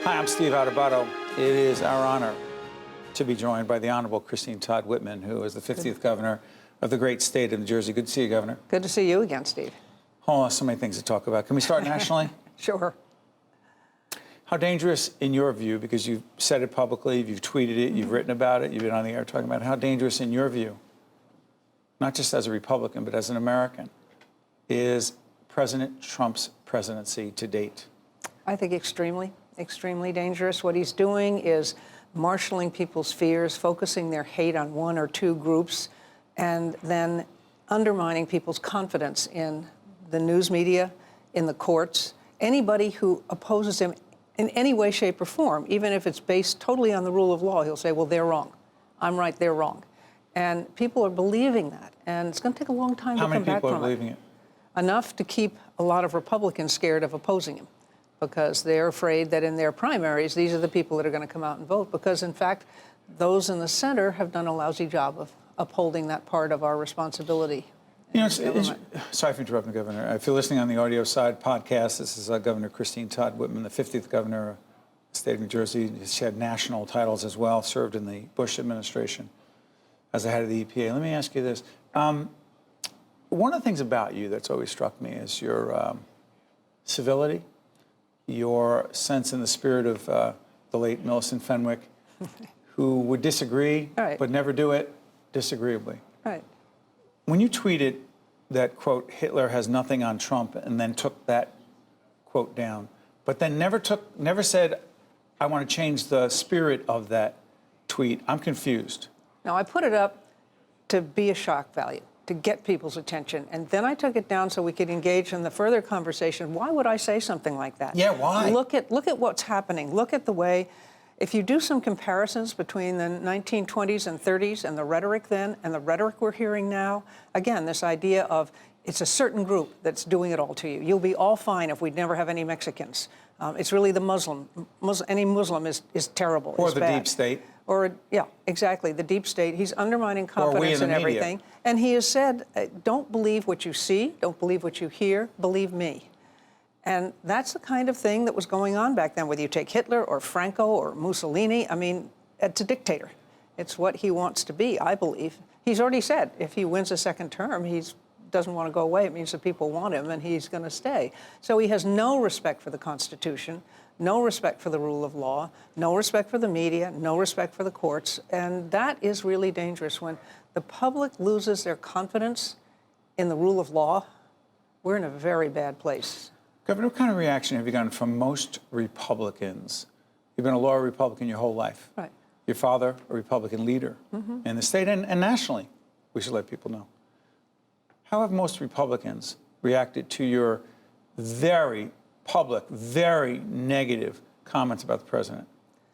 Hi, I'm Steve Adubato. It is our honor to be joined by the Honorable Christine Todd Whitman, who is the 50th governor of the great state of New Jersey. Good to see you, Governor. Good to see you again, Steve. Oh, so many things to talk about. Can we start nationally? Sure. How dangerous, in your view, because you've said it publicly, you've tweeted it, you've written about it, you've been on the air talking about it, how dangerous, in your view, not just as a Republican, but as an American, is President Trump's presidency to date? I think extremely dangerous. What he's doing is marshaling people's fears, focusing their hate on one or two groups, and then undermining people's confidence in the news media, in the courts. Anybody who opposes him in any way, shape, or form, even if it's based totally on the rule of law, he'll say, well, they're wrong. I'm right, they're wrong. And people are believing that. And it's going to take a long time to come back from it. How many people are believing it? Enough to keep a lot of Republicans scared of opposing him, because they're afraid that in their primaries, these are the people that are going to come out and vote. Because, in fact, those in the center have done a lousy job of upholding that part of our responsibility. You know, sorry for interrupting, Governor. If you're listening on the audio side podcast, this is Governor Christine Todd Whitman, the 50th governor of the state of New Jersey. She had national titles as well, served in the Bush administration as the head of the EPA. Let me ask you this. One of the things about you that's always struck me is your civility, your sense in the spirit of the late Millicent Fenwick, who would disagree, but never do it disagreeably. Right. When you tweeted that, quote, Hitler has nothing on Trump, and then took that quote down, but then never said, I want to change the spirit of that tweet, I'm confused. Now, I put it up to be a shock value, to get people's attention, and then I took it down so we could engage in the further conversation. Why would I say something like that? Yeah, why? Look at what's happening. Look at the way, if you do some comparisons between the 1920s and 30s and the rhetoric then and the rhetoric we're hearing now, again, this idea of it's a certain group that's doing it all to you. You'll be all fine if we never have any Mexicans. It's really the Muslim. Any Muslim is terrible. Or the bad. deep state. Or, yeah, exactly, the deep state. He's undermining confidence in everything. Media. And he has said, don't believe what you see, don't believe what you hear, believe me. And that's the kind of thing that was going on back then, whether you take Hitler or Franco or Mussolini. I mean, it's a dictator. It's what he wants to be, I believe. He's already said if he wins a second term, he doesn't want to go away. It means that people want him, and he's going to stay. So he has no respect for the Constitution, no respect for the rule of law, no respect for the media, no respect for the courts. And that is really dangerous. When the public loses their confidence in the rule of law, we're in a very bad place. Governor, what kind of reaction have you gotten from most Republicans? You've been a loyal Republican your whole life. Right. Your father, a Republican leader in the state and nationally, we should let people know. How have most Republicans reacted to your very public, very negative comments about the president,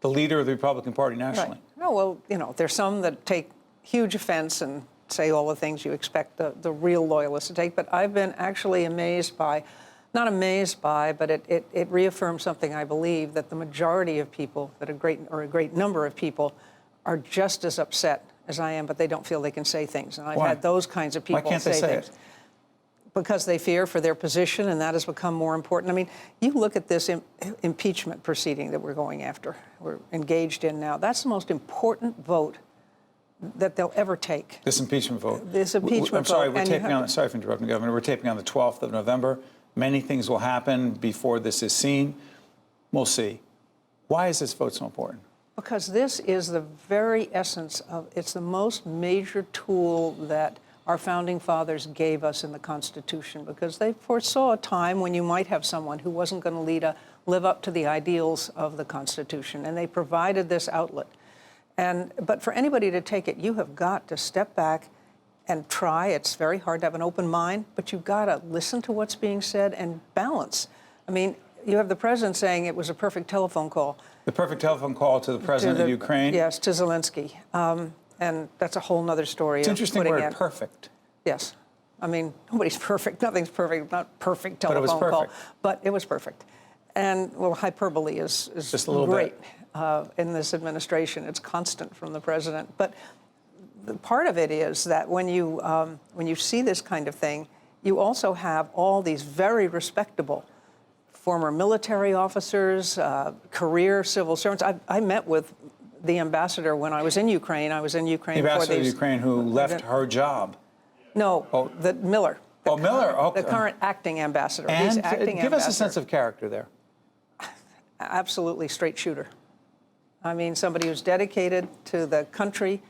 the leader of the Republican Party nationally? Right. Oh, well, you know, there's some that take huge offense and say all the things you expect the real loyalists to take. But I've been actually amazed by, not amazed by, but it reaffirms something I believe, that the majority of people, that a great number of people, are just as upset as I am, but they don't feel they can say things. And I've had those kinds of people say things. Because they fear for their position, and that has become more important. I mean, you look at this impeachment proceeding that we're engaged in now. That's the most important vote that they'll ever take. This impeachment vote. This impeachment vote. I'm sorry, we're taping on. Sorry for interrupting, Governor. We're taping on the 12th of November. Many things will happen before this is seen. We'll see. Why is this vote so important? Because this is the very essence of. It's the most major tool that our founding fathers gave us in the Constitution, because they foresaw a time when you might have someone who wasn't going to live up to the ideals of the Constitution, and they provided this outlet. But for anybody to take it, you have got to step back and try. It's very hard to have an open mind, but you've got to listen to what's being said and balance. I mean, you have the president saying it was a perfect telephone call. The perfect telephone call to the president of Ukraine? Yes, to Zelensky. And that's a whole other story. It's interesting word, perfect. Yes. I mean, nobody's perfect. Nothing's perfect. Not perfect telephone call. But it was perfect. And, well, hyperbole is just a little great in this administration. It's constant from the president. But the part of it is that when you see this kind of thing, you also have all these very respectable former military officers, career civil servants. I met with the ambassador when I was in Ukraine. I was in Ukraine the for ambassador these. of Ukraine who left her job. No, the Miller. Miller. Okay. The current acting ambassador. And He's acting give us a ambassador. sense of character there. Absolutely straight shooter. I mean, somebody who's dedicated to the country.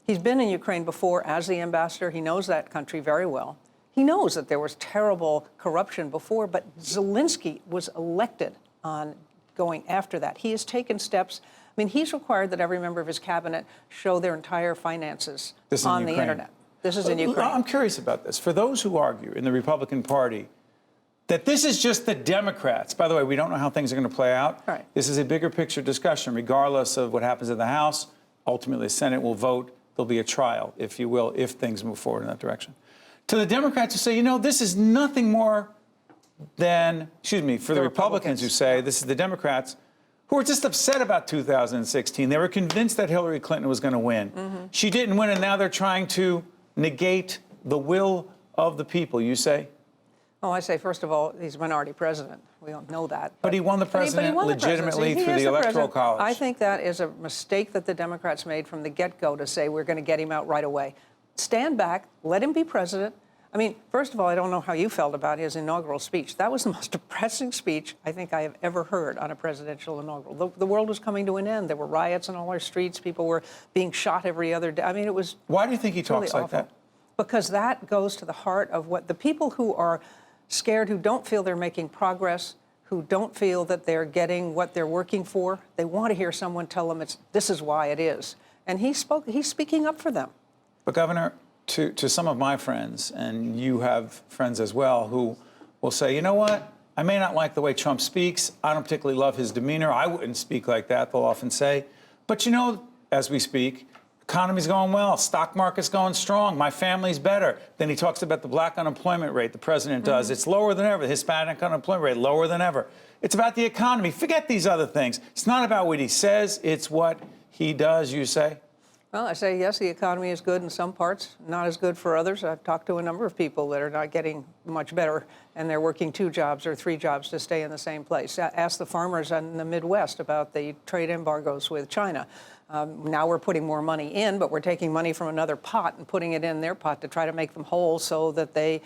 He's been in Ukraine before as the ambassador. He knows that country very well. He knows that there was terrible corruption before, but Zelensky was elected on going after that. He has taken steps. I mean, he's required that every member of his cabinet show their entire finances on the internet. This is in Ukraine. I'm curious about this. For those who argue in the Republican Party that this is just the Democrats, by the way, we don't know how things are going to play out. Right. This is a bigger picture discussion, regardless of what happens in the House. Ultimately, the Senate will vote. There'll be a trial, if you will, if things move forward in that direction. To the Democrats who say, you know, this is nothing more than, for the Republicans who say this is the Democrats who were just upset about 2016. They were convinced that Hillary Clinton was going to win. She didn't win, and now they're trying to negate the will of the people, you say? Oh, I say, first of all, he's a minority president. We don't know that. But he won the president legitimately through the Electoral College. I think that is a mistake that the Democrats made from the get-go to say we're going to get him out right away. Stand back, let him be president. I mean, first of all, I don't know how you felt about his inaugural speech. That was the most depressing speech I think I have ever heard on a presidential inaugural. The world was coming to an end. There were riots in all our streets. People were being shot every other day. I mean, it was Why do you think he talks really like that? Because that goes to the heart of what the people who are scared, who don't feel they're making progress, who don't feel that they're getting what they're working for, they want to hear someone tell them this is why it is. And he's speaking up for them. But, Governor, to some of my friends, and you have friends as well, who will say, you know what, I may not like the way Trump speaks. I don't particularly love his demeanor. I wouldn't speak like that, they'll often say. But, you know, as we speak, economy's going well, stock market's going strong, my family's better. Then he talks about the black unemployment rate, the president does. It's lower than ever. The Hispanic unemployment rate, lower than ever. It's about the economy. Forget these other things. It's not about what he says, it's what he does, you say? Well, I say, yes, the economy is good in some parts, not as good for others. I've talked to a number of people that are not getting much better, and they're working 2 jobs or 3 jobs to stay in the same place. Ask the farmers in the Midwest about the trade embargoes with China. Now we're putting more money in, but we're taking money from another pot and putting it in their pot to try to make them whole so that they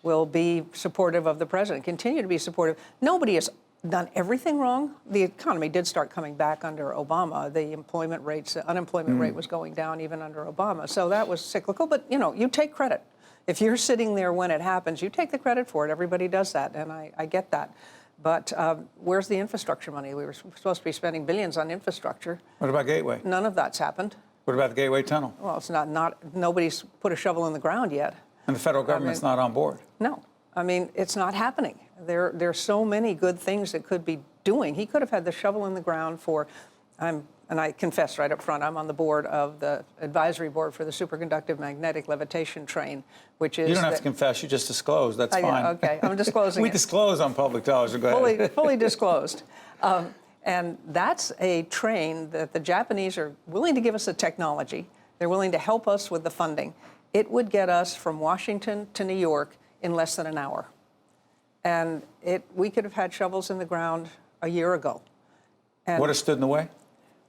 will be supportive of the president, continue to be supportive. Nobody has done everything wrong. The economy did start coming back under Obama. The unemployment rate was going down even under Obama. So that was cyclical, but you know, you take credit. If you're sitting there when it happens, you take the credit for it. Everybody does that, and I get that. But where's the infrastructure money? We were supposed to be spending billions on infrastructure. What about Gateway? None of that's happened. What about the Gateway Tunnel? Well, it's nobody's put a shovel in the ground yet. And the federal government's not on board. No. I mean, it's not happening. There are so many good things that could be doing. He could have had the shovel in the ground for, and I confess right up front, I'm on the board of the advisory board for the superconductive magnetic levitation train, which is... You don't have to confess, you just disclosed, that's fine. Okay, I'm disclosing We disclose on public television, go ahead. Fully disclosed. And that's a train that the Japanese are willing to give us the technology. They're willing to help us with the funding. It would get us from Washington to New York in less than an hour. And we could have had shovels in the ground a year ago. And what has stood in the way?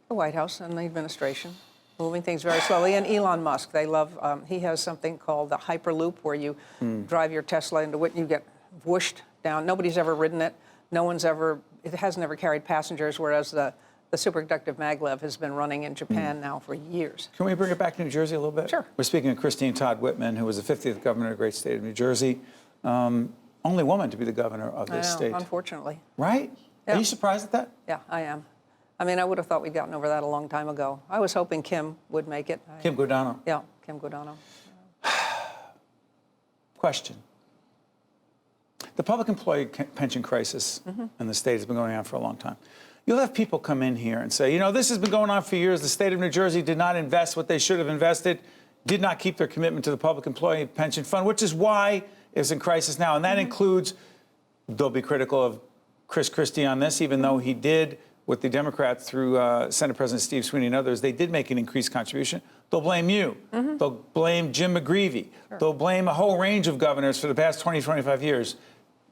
the White House and the administration, moving things very slowly. And Elon Musk, they love, he has something called the Hyperloop, where you drive your Tesla into it and you get whooshed down. Nobody's ever ridden it. No one's ever, it hasn't ever carried passengers, whereas the superconductive maglev has been running in Japan now for years. Can we bring it back to New Jersey a little bit? Sure. We're speaking of Christine Todd Whitman, who was the 50th governor of the great state of New Jersey. Only woman to be the governor of this state. Unfortunately. Right? Yeah. Are you surprised at that? Yeah, I am. I mean, I would have thought we'd gotten over that a long time ago. I was hoping Kim would make it. Kim Guadagno. Yeah, Kim Guadagno. Question. The public employee pension crisis in the state has been going on for a long time. You'll have people come in here and say, you know, this has been going on for years. The state of New Jersey did not invest what they should have invested, did not keep their commitment to the public employee pension fund, which is why it's in crisis now. And that includes, they'll be critical of Chris Christie on this, even though he did, with the Democrats through Senate President Steve Sweeney and others, they did make an increased contribution. They'll blame you. They'll blame Jim McGreevey. Sure. They'll blame a whole range of governors for the past 20, 25 years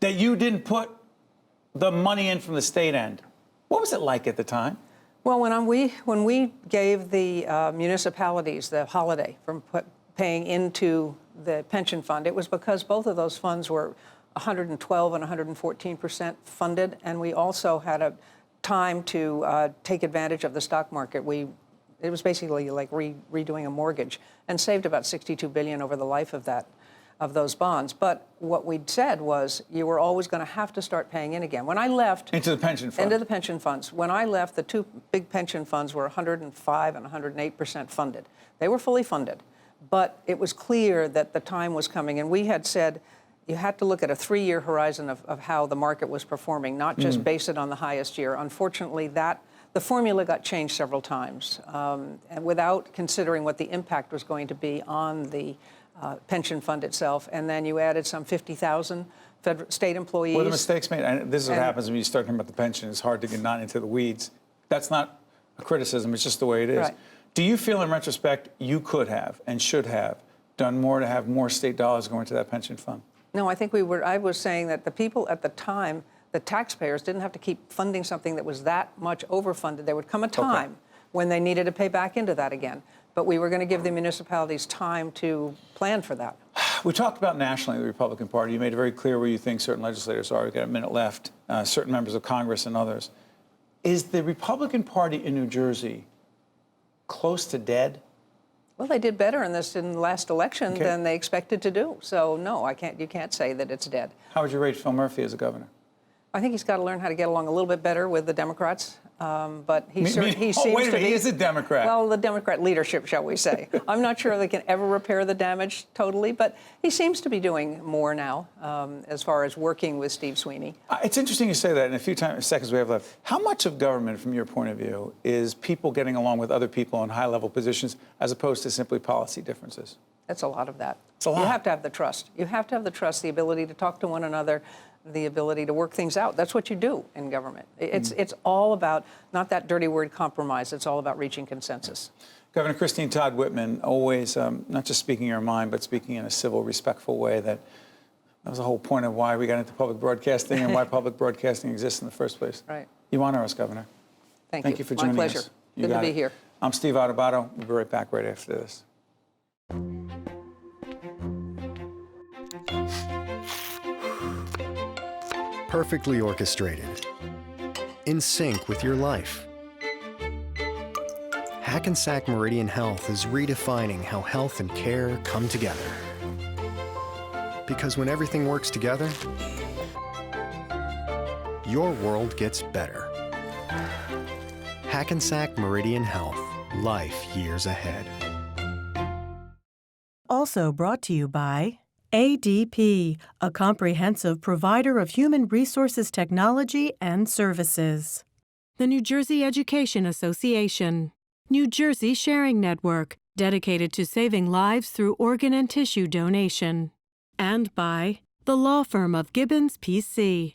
that you didn't put the money in from the state end. What was it like at the time? Well, when we gave the municipalities the holiday from paying into the pension fund, it was because both of those funds were 112 and 114% funded, and we also had a time to take advantage of the stock market. It was basically like redoing a mortgage, and saved about $62 billion over the life of those bonds. But what we'd said was you were always going to have to start paying in again. When I left... Into the pension fund. Into the pension funds. When I left, the two big pension funds were 105 and 108% funded. They were fully funded. But it was clear that the time was coming, and we had said you had to look at a 3-year horizon of how the market was performing, not just base it on the highest year. Unfortunately, the formula got changed several times, and without considering what the impact was going to be on the pension fund itself. And then you added some 50,000 state employees. Were the mistakes made? And this is what happens when you start talking about the pension. It's hard to get not into the weeds. That's not a criticism. It's just the way it is. Right. Do you feel, in retrospect, you could have and should have done more to have more state dollars going to that pension fund? No, I think I was saying that the people at the time, the taxpayers, didn't have to keep funding something that was that much overfunded. There would come a time when they needed to pay back into that again. But we were going to give the municipalities time to plan for that. We talked about nationally the Republican Party. You made it very clear where you think certain legislators are. We've got a minute left, certain members of Congress and others. Is the Republican Party in New Jersey close to dead? Well, they did better in the last election than they expected to do. So, no, you can't say that it's dead. How would you rate Phil Murphy as a governor? I think he's got to learn how to get along a little bit better with the Democrats. But he seems wait a minute, he is a Democrat. Well, the Democrat leadership, shall we say. I'm not sure they can ever repair the damage totally, but he seems to be doing more now as far as working with Steve Sweeney. It's interesting you say that. In a few seconds we have left, how much of government, from your point of view, is people getting along with other people in high-level positions as opposed to simply policy differences? That's a lot of that. It's a lot. You have to have the trust. You have to have the trust, the ability to talk to one another, the ability to work things out. That's what you do in government. It's all about, not that dirty word compromise, it's all about reaching consensus. Governor Christine Todd Whitman, always not just speaking your mind, but speaking in a civil, respectful way. That was the whole point of why we got into public broadcasting and why public broadcasting exists in the first place. Right. You honor us, Governor. Thank you for joining us. My pleasure. Good to be here. I'm Steve Adubato. We'll be right back right after this. Perfectly orchestrated, in sync with your life. Hackensack Meridian Health is redefining how health and care come together. Because when everything works together, your world gets better. Hackensack Meridian Health, life years ahead. Also brought to you by ADP, a comprehensive provider of human resources technology and services. The New Jersey Education Association. New Jersey Sharing Network, dedicated to saving lives through organ and tissue donation. And by the law firm of Gibbons, P.C.